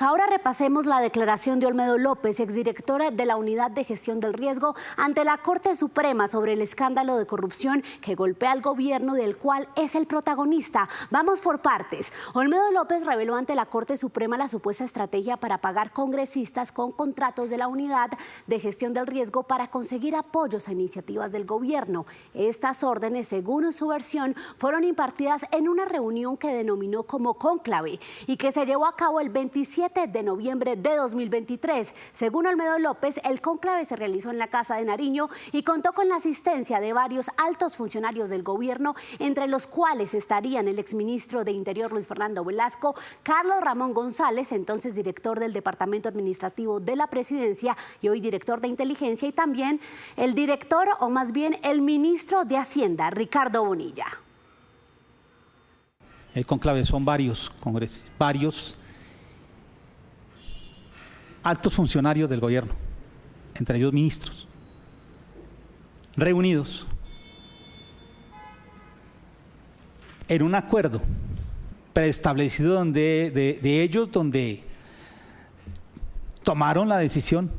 Ahora repasemos la declaración de Olmedo López, exdirectora de la Unidad de Gestión del Riesgo, ante la Corte Suprema sobre el escándalo de corrupción que golpea al gobierno del cual es el protagonista. Vamos por partes. Olmedo López reveló ante la Corte Suprema la supuesta estrategia para pagar congresistas con contratos de la Unidad de Gestión del Riesgo para conseguir apoyos a iniciativas del gobierno. Estas órdenes, según su versión, fueron impartidas en una reunión que denominó como cónclave y que se llevó a cabo el 27 de noviembre de 2023. Según Olmedo López, el cónclave se realizó en la Casa de Nariño y contó con la asistencia de varios altos funcionarios del gobierno, entre los cuales estarían el exministro de Interior Luis Fernando Velasco, Carlos Ramón González, entonces director del Departamento Administrativo de la Presidencia y hoy director de Inteligencia, y también el director, o más bien el ministro de Hacienda, Ricardo Bonilla. El cónclave son varios congresistas, varios altos funcionarios del gobierno, entre ellos ministros, reunidos en un acuerdo preestablecido donde tomaron la decisión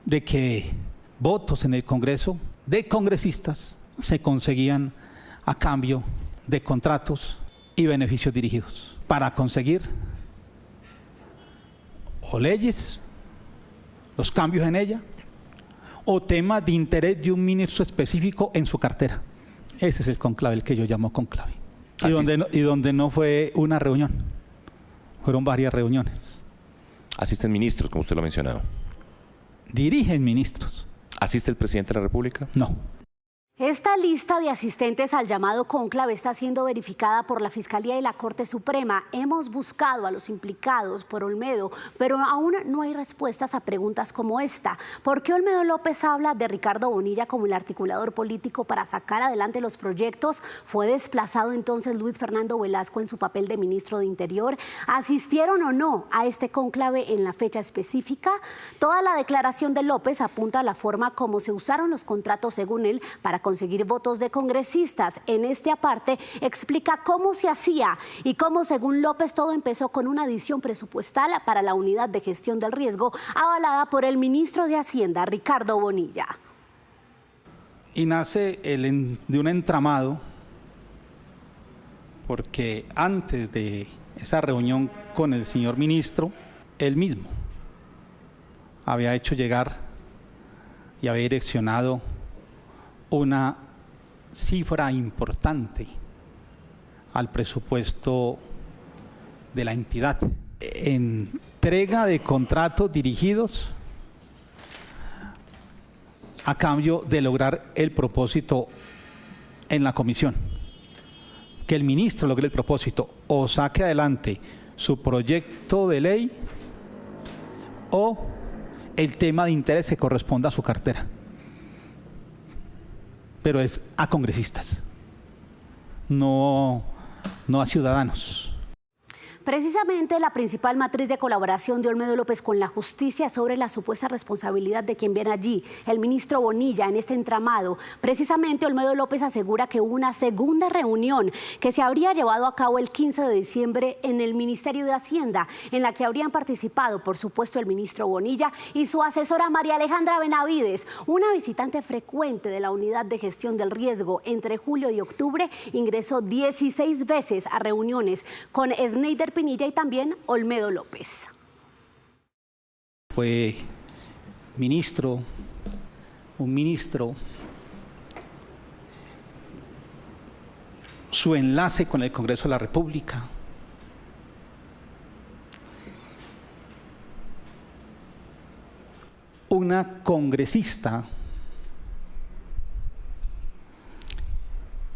de que votos en el Congreso de congresistas se conseguían a cambio de contratos y beneficios dirigidos para conseguir o leyes, los cambios en ella, o temas de interés de un ministro específico en su cartera. Ese es el cónclave, el que yo llamo cónclave. Y donde no fue una reunión, fueron varias reuniones. Asisten ministros, como usted lo ha mencionado. Dirigen ministros. ¿Asiste el presidente de la República? No. Esta lista de asistentes al llamado cónclave está siendo verificada por la Fiscalía y la Corte Suprema. Hemos buscado a los implicados por Olmedo, pero aún no hay respuestas a preguntas como esta. ¿Por qué Olmedo López habla de Ricardo Bonilla como el articulador político para sacar adelante los proyectos? ¿Fue desplazado entonces Luis Fernando Velasco en su papel de ministro de Interior? ¿Asistieron o no a este cónclave en la fecha específica? Toda la declaración de López apunta a la forma como se usaron los contratos, según él, para conseguir votos de congresistas. En este aparte explica cómo se hacía y cómo, según López, todo empezó con una adición presupuestal para la Unidad de Gestión del Riesgo, avalada por el ministro de Hacienda, Ricardo Bonilla. Y nace de un entramado, porque antes de esa reunión con el señor ministro, él mismo había hecho llegar y había direccionado una cifra importante al presupuesto de la entidad. Entrega de contratos dirigidos a cambio de lograr el propósito en la comisión. Que el ministro logre el propósito o saque adelante su proyecto de ley o el tema de interés que corresponda a su cartera. Pero es a congresistas, no a ciudadanos. Precisamente la principal matriz de colaboración de Olmedo López con la justicia sobre la supuesta responsabilidad de quien viene allí, el ministro Bonilla, en este entramado. Precisamente Olmedo López asegura que hubo una segunda reunión que se habría llevado a cabo el 15 de diciembre en el Ministerio de Hacienda, en la que habrían participado, por supuesto, el ministro Bonilla y su asesora María Alejandra Benavides, una visitante frecuente de la Unidad de Gestión del Riesgo. Entre julio y octubre ingresó 16 veces a reuniones con Sneider Pinilla y también Olmedo López. Fue un ministro, su enlace con el Congreso de la República, una congresista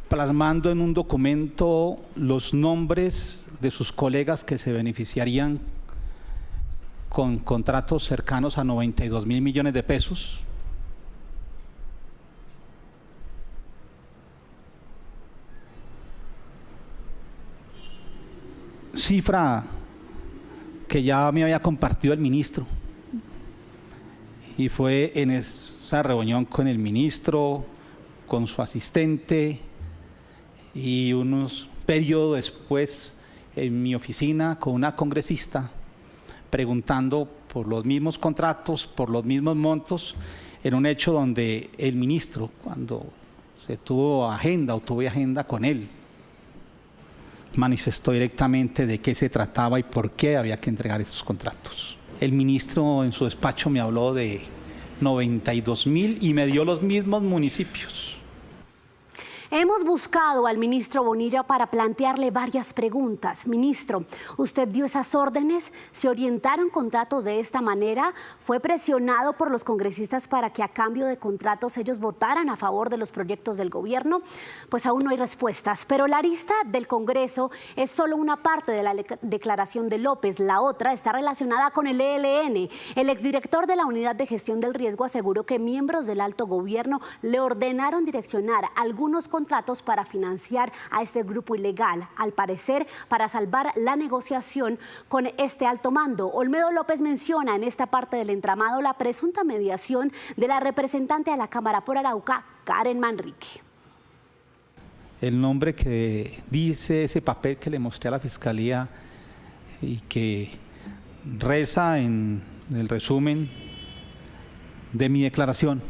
plasmando en un documento los nombres de sus colegas que se beneficiarían con contratos cercanos a 92.000 millones de pesos. Cifra que ya me había compartido el ministro. Y fue en esa reunión con el ministro, con su asistente, y unos periodos después en mi oficina con una congresista preguntando por los mismos contratos, por los mismos montos, en un hecho donde el ministro, cuando se tuvo agenda o tuve agenda con él, manifestó directamente de qué se trataba y por qué había que entregar esos contratos. El ministro en su despacho me habló de 92.000 y me dio los mismos municipios. Hemos buscado al ministro Bonilla para plantearle varias preguntas. Ministro, ¿usted dio esas órdenes? ¿Se orientaron contratos de esta manera? ¿Fue presionado por los congresistas para que a cambio de contratos ellos votaran a favor de los proyectos del gobierno? Pues aún no hay respuestas, pero la arista del Congreso es solo una parte de la declaración de López. La otra está relacionada con el ELN. El exdirector de la Unidad de Gestión del Riesgo aseguró que miembros del alto gobierno le ordenaron direccionar algunos contratos para financiar a este grupo ilegal, al parecer para salvar la negociación con este alto mando. Olmedo López menciona en esta parte del entramado la presunta mediación de la representante a la Cámara por Arauca, Karen Manrique. El nombre que dice ese papel que le mostré a la Fiscalía y que reza en el resumen de mi declaración,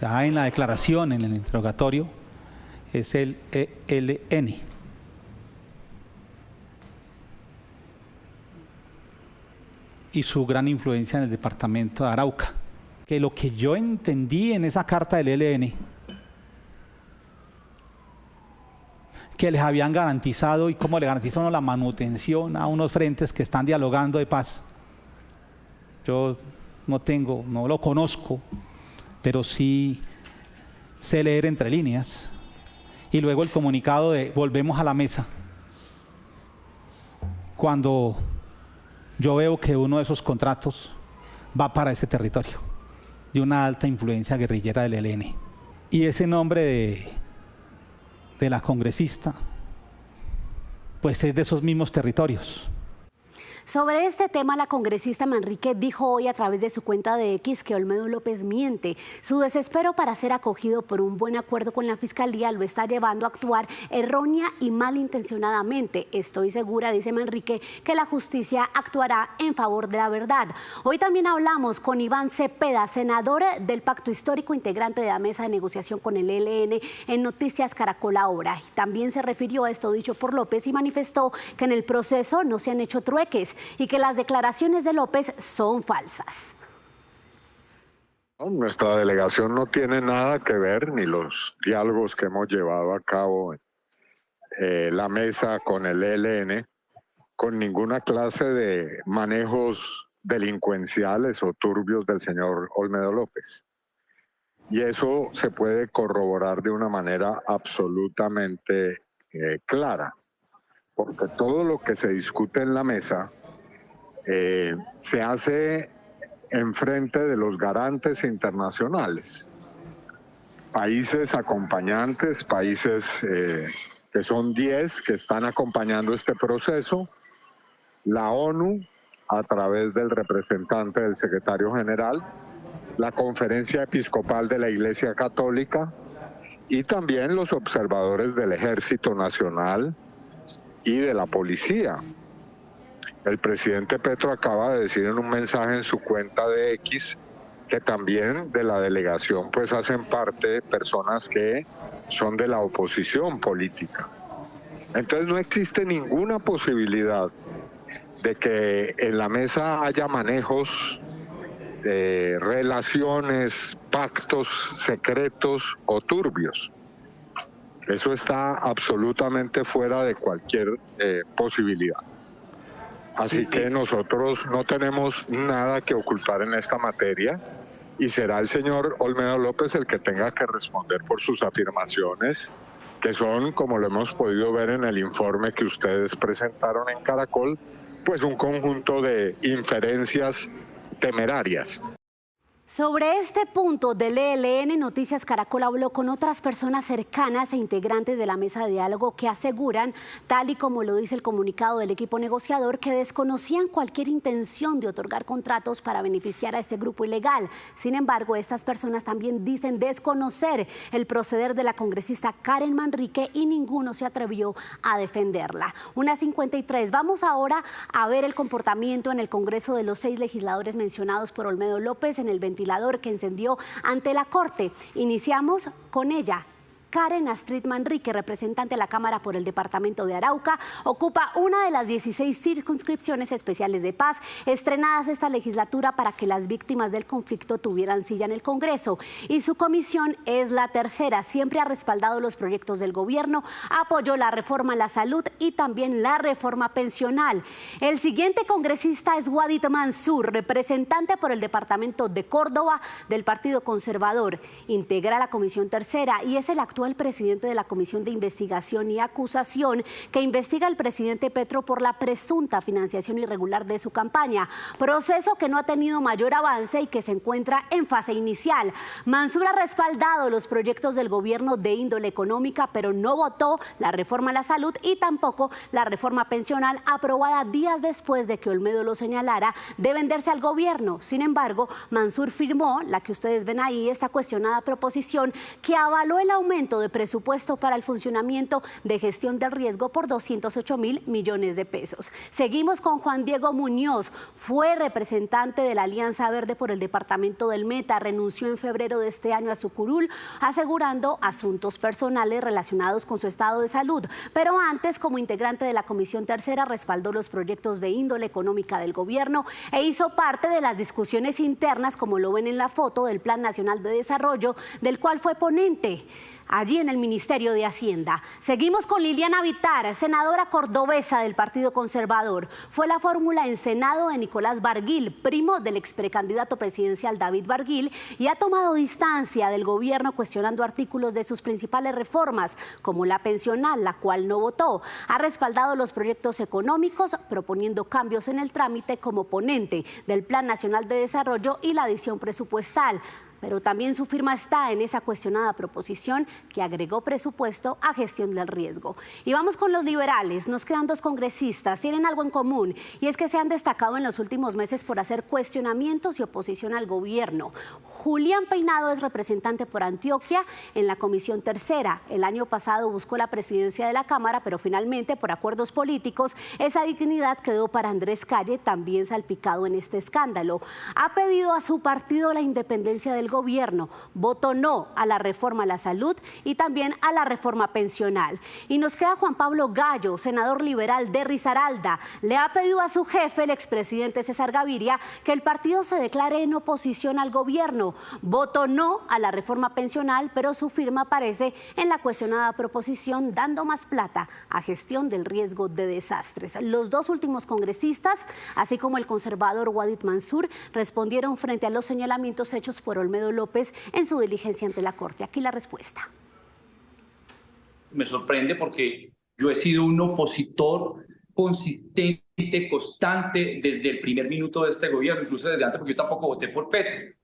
ya en la declaración, en el interrogatorio, es el ELN. Y su gran influencia en el departamento de Arauca. Que lo que yo entendí en esa carta del ELN, que les habían garantizado, y cómo le garantizan la manutención a unos frentes que están dialogando de paz. Yo no lo conozco, pero sí sé leer entre líneas. Y luego el comunicado de volvemos a la mesa. Cuando yo veo que uno de esos contratos va para ese territorio, de una alta influencia guerrillera del ELN. Y ese nombre de la congresista, pues es de esos mismos territorios. Sobre este tema, la congresista Manrique dijo hoy a través de su cuenta de X que Olmedo López miente. Su desespero para ser acogido por un buen acuerdo con la Fiscalía lo está llevando a actuar errónea y malintencionadamente. Estoy segura, dice Manrique, que la justicia actuará en favor de la verdad. Hoy también hablamos con Iván Cepeda, senador del Pacto Histórico, integrante de la mesa de negociación con el ELN en Noticias Caracol Ahora. Y también se refirió a esto dicho por López y manifestó que en el proceso no se han hecho trueques y que las declaraciones de López son falsas. Nuestra delegación no tiene nada que ver, ni los diálogos que hemos llevado a cabo en la mesa con el ELN, con ninguna clase de manejos delincuenciales o turbios del señor Olmedo López. Y eso se puede corroborar de una manera absolutamente clara, porque todo lo que se discute en la mesa se hace en frente de los garantes internacionales, países acompañantes, países que son 10 que están acompañando este proceso, la ONU a través del representante del secretario general, la Conferencia Episcopal de la Iglesia Católica y también los observadores del Ejército Nacional y de la Policía. El presidente Petro acaba de decir en un mensaje en su cuenta de X que también de la delegación pues hacen parte personas que son de la oposición política. Entonces no existe ninguna posibilidad de que en la mesa haya manejos de relaciones, pactos secretos o turbios. Eso está absolutamente fuera de cualquier posibilidad. Así que nosotros no tenemos nada que ocultar en esta materia y será el señor Olmedo López el que tenga que responder por sus afirmaciones, que son, como lo hemos podido ver en el informe que ustedes presentaron en Caracol, pues un conjunto de inferencias temerarias. Sobre este punto del ELN, Noticias Caracol habló con otras personas cercanas e integrantes de la mesa de diálogo que aseguran, tal y como lo dice el comunicado del equipo negociador, que desconocían cualquier intención de otorgar contratos para beneficiar a este grupo ilegal. Sin embargo, estas personas también dicen desconocer el proceder de la congresista Karen Manrique y ninguno se atrevió a defenderla. 1:53. Vamos ahora a ver el comportamiento en el Congreso de los 6 legisladores mencionados por Olmedo López en el ventilador que encendió ante la Corte. Iniciamos con ella. Karen Astrid Manrique, representante de la Cámara por el departamento de Arauca, ocupa una de las 16 circunscripciones especiales de paz estrenadas esta legislatura para que las víctimas del conflicto tuvieran silla en el Congreso. Y su comisión es la tercera. Siempre ha respaldado los proyectos del gobierno, apoyó la reforma a la salud y también la reforma pensional. El siguiente congresista es Wadid Mansur, representante por el departamento de Córdoba del Partido Conservador. Integra la comisión tercera y es el actual presidente de la Comisión de Investigación y Acusación que investiga al presidente Petro por la presunta financiación irregular de su campaña, proceso que no ha tenido mayor avance y que se encuentra en fase inicial. Mansur ha respaldado los proyectos del gobierno de índole económica, pero no votó la reforma a la salud y tampoco la reforma pensional aprobada días después de que Olmedo lo señalara de venderse al gobierno. Sin embargo, Mansur firmó la que ustedes ven ahí, esta cuestionada proposición que avaló el aumento de presupuesto para el funcionamiento de gestión del riesgo por 208.000 millones de pesos. Seguimos con Juan Diego Muñoz, fue representante de la Alianza Verde por el departamento del Meta, renunció en febrero de este año a su curul, asegurando asuntos personales relacionados con su estado de salud, pero antes, como integrante de la Comisión Tercera, respaldó los proyectos de índole económica del gobierno e hizo parte de las discusiones internas, como lo ven en la foto, del Plan Nacional de Desarrollo, del cual fue ponente allí en el Ministerio de Hacienda. Seguimos con Liliana Vitar, senadora cordobesa del Partido Conservador. Fue la fórmula en Senado de Nicolás Barguil, primo del ex precandidato presidencial David Barguil, y ha tomado distancia del gobierno cuestionando artículos de sus principales reformas, como la pensional, la cual no votó. Ha respaldado los proyectos económicos, proponiendo cambios en el trámite como ponente del Plan Nacional de Desarrollo y la adición presupuestal. Pero también su firma está en esa cuestionada proposición que agregó presupuesto a gestión del riesgo. Y vamos con los liberales. Nos quedan 2 congresistas, tienen algo en común y es que se han destacado en los últimos meses por hacer cuestionamientos y oposición al gobierno. Julián Peinado es representante por Antioquia en la Comisión Tercera. El año pasado buscó la presidencia de la Cámara, pero finalmente por acuerdos políticos esa dignidad quedó para Andrés Calle, también salpicado en este escándalo. Ha pedido a su partido la independencia del gobierno, votó no a la reforma a la salud y también a la reforma pensional. Y nos queda Juan Pablo Gallo, senador liberal de Risaralda. Le ha pedido a su jefe, el expresidente César Gaviria, que el partido se declare en oposición al gobierno. Votó no a la reforma pensional, pero su firma aparece en la cuestionada proposición dando más plata a gestión del riesgo de desastres. Los 2 últimos congresistas, así como el conservador Wadid Mansur, respondieron frente a los señalamientos hechos por Olmedo López en su diligencia ante la Corte. Aquí la respuesta. Me sorprende porque yo he sido un opositor consistente, constante desde el primer minuto de este gobierno, incluso desde antes, porque yo tampoco voté por Petro.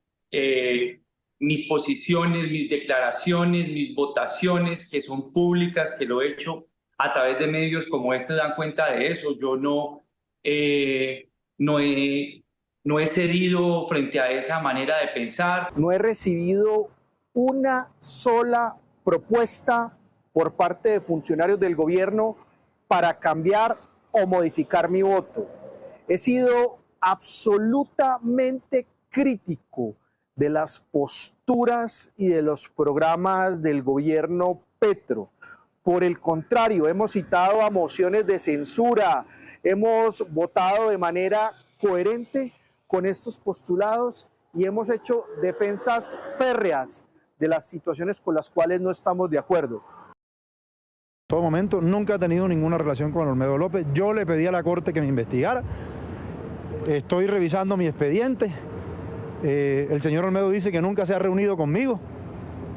Mis posiciones, mis declaraciones, mis votaciones, que son públicas, que lo he hecho a través de medios como este, dan cuenta de eso. Yo no he cedido frente a esa manera de pensar. No he recibido una sola propuesta por parte de funcionarios del gobierno para cambiar o modificar mi voto. He sido absolutamente crítico de las posturas y de los programas del gobierno Petro. Por el contrario, hemos citado a mociones de censura, hemos votado de manera coherente con estos postulados y hemos hecho defensas férreas de las situaciones con las cuales no estamos de acuerdo. En todo momento nunca he tenido ninguna relación con Olmedo López. Yo le pedí a la Corte que me investigara. Estoy revisando mi expediente. El señor Olmedo dice que nunca se ha reunido conmigo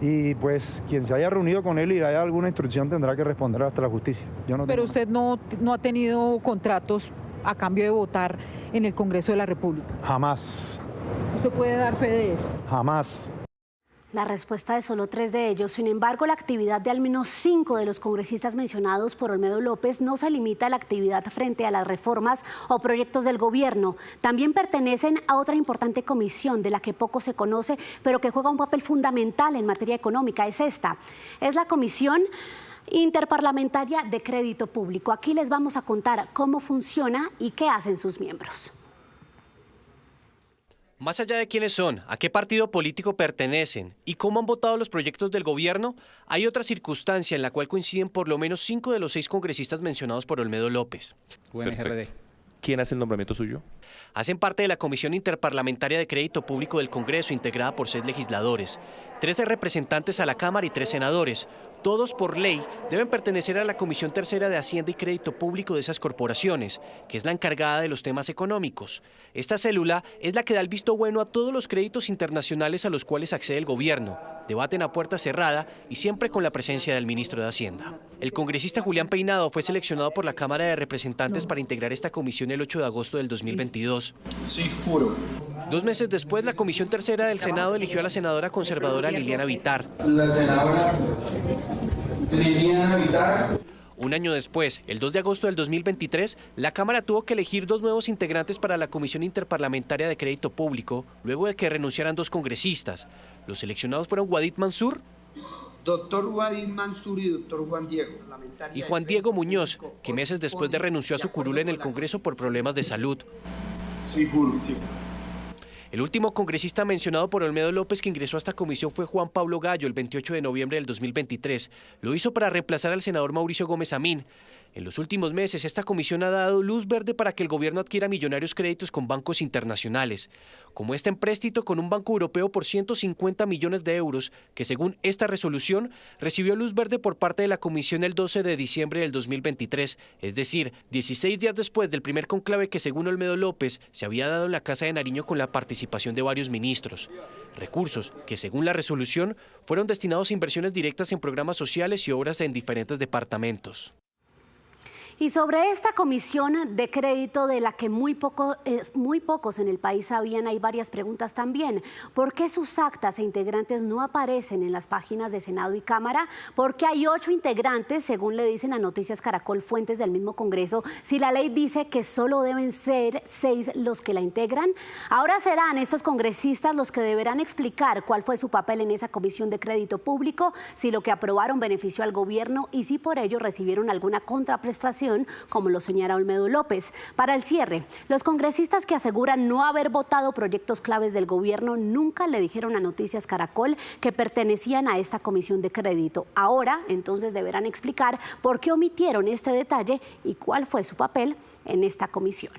y pues quien se haya reunido con él y haya alguna instrucción tendrá que responder hasta la justicia. Pero usted no ha tenido contratos a cambio de votar en el Congreso de la República. Jamás. ¿Usted puede dar fe de eso? Jamás. La respuesta de solo 3 de ellos. Sin embargo, la actividad de al menos 5 de los congresistas mencionados por Olmedo López no se limita a la actividad frente a las reformas o proyectos del gobierno. También pertenecen a otra importante comisión de la que poco se conoce, pero que juega un papel fundamental en materia económica. Es esta. Es la Comisión Interparlamentaria de Crédito Público. Aquí les vamos a contar cómo funciona y qué hacen sus miembros. Más allá de quiénes son, a qué partido político pertenecen y cómo han votado los proyectos del gobierno, hay otra circunstancia en la cual coinciden por lo menos 5 de los 6 congresistas mencionados por Olmedo López. UNGRD. ¿Quién hace el nombramiento suyo? Hacen parte de la Comisión Interparlamentaria de Crédito Público del Congreso, integrada por 6 legisladores, 13 representantes a la Cámara y 3 senadores. Todos, por ley, deben pertenecer a la Comisión Tercera de Hacienda y Crédito Público de esas corporaciones, que es la encargada de los temas económicos. Esta célula es la que da el visto bueno a todos los créditos internacionales a los cuales accede el gobierno. Debaten a puerta cerrada y siempre con la presencia del ministro de Hacienda. El congresista Julián Peinado fue seleccionado por la Cámara de Representantes para integrar esta comisión el 8 de agosto del 2022. Sí, juro. 2 meses después, la Comisión Tercera del Senado eligió a la senadora conservadora Liliana Vittar. La senadora Liliana Vittar. Un año después, el 2 de agosto del 2023, la Cámara tuvo que elegir 2 nuevos integrantes para la Comisión Interparlamentaria de Crédito Público, luego de que renunciaran 2 congresistas. Los seleccionados fueron Wadid Mansur, Doctor Wadid Mansur y doctor Juan Diego. Y Juan Diego Muñoz, que meses después de renunció a su curul en el Congreso por problemas de salud. Sí, juro, sí. El último congresista mencionado por Olmedo López que ingresó a esta comisión fue Juan Pablo Gallo el 28 de noviembre del 2023. Lo hizo para reemplazar al senador Mauricio Gómez Amín. En los últimos meses, esta comisión ha dado luz verde para que el gobierno adquiera millonarios créditos con bancos internacionales, como este empréstito con un banco europeo por 150 millones de euros, que según esta resolución recibió luz verde por parte de la comisión el 12 de diciembre del 2023, es decir, 16 días después del primer conclave que según Olmedo López se había dado en la Casa de Nariño con la participación de varios ministros. Recursos que según la resolución fueron destinados a inversiones directas en programas sociales y obras en diferentes departamentos. Y sobre esta comisión de crédito de la que muy pocos en el país sabían, hay varias preguntas también. ¿Por qué sus actas e integrantes no aparecen en las páginas de Senado y Cámara? ¿Por qué hay 8 integrantes, según le dicen a Noticias Caracol fuentes del mismo Congreso, si la ley dice que solo deben ser 6 los que la integran? Ahora serán estos congresistas los que deberán explicar cuál fue su papel en esa comisión de crédito público, si lo que aprobaron benefició al gobierno y si por ello recibieron alguna contraprestación, como lo señala Olmedo López. Para el cierre, los congresistas que aseguran no haber votado proyectos claves del gobierno nunca le dijeron a Noticias Caracol que pertenecían a esta comisión de crédito. Ahora, entonces, deberán explicar por qué omitieron este detalle y cuál fue su papel en esta comisión.